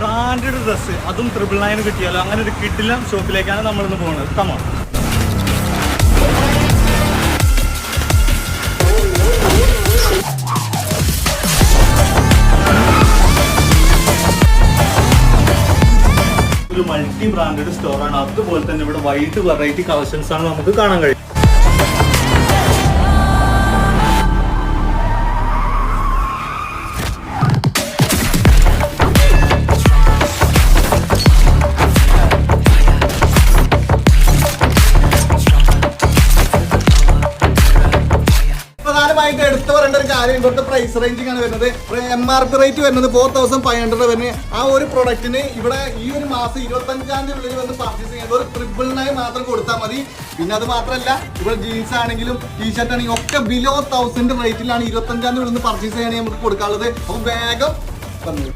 Branded dress അതും 999 കിട്ടിയാലോ? അങ്ങനെ ഒരു കിടിലൻ ഷോപ്പിലേക്കാണ് നമ്മളിന്ന് പോകുന്നത്. കമോൺ. ഒരു മൾട്ടി ബ്രാൻഡഡ് സ്റ്റോറാണ്. അതുപോലെ തന്നെ ഇവിടെ വൈഡ് വെറൈറ്റി കളക്ഷൻസ് ആണ് നമുക്ക് കാണാൻ കഴിയും. എടുത്തു പറയേണ്ട ഒരു കാര്യം, ഇവിടുത്തെ പ്രൈസ് റേഞ്ചിങ് ആണ് വരുന്നത്. MRP റേറ്റ് വരുന്നത് 4500 വരുന്നത്. ആ ഒരു പ്രൊഡക്റ്റിന് ഇവിടെ ഈ ഒരു മാസം 25-ാം തീയതി ഉള്ളിൽ വന്ന് പർച്ചേസ് ചെയ്യുന്നത് ഒരു 999 മാത്രം കൊടുത്താൽ മതി. പിന്നെ അത് മാത്രമല്ല, ഇവിടെ ജീൻസ് ആണെങ്കിലും ടീഷർട്ട് ആണെങ്കിലും ഒക്കെ ബിലോ 1000 റേറ്റിലാണ് 25-ാം തീയതി ഉള്ളിൽ പർച്ചേസ് ചെയ്യണമെങ്കിൽ നമുക്ക് കൊടുക്കാനുള്ളത്. അപ്പോൾ വേഗം വന്നു.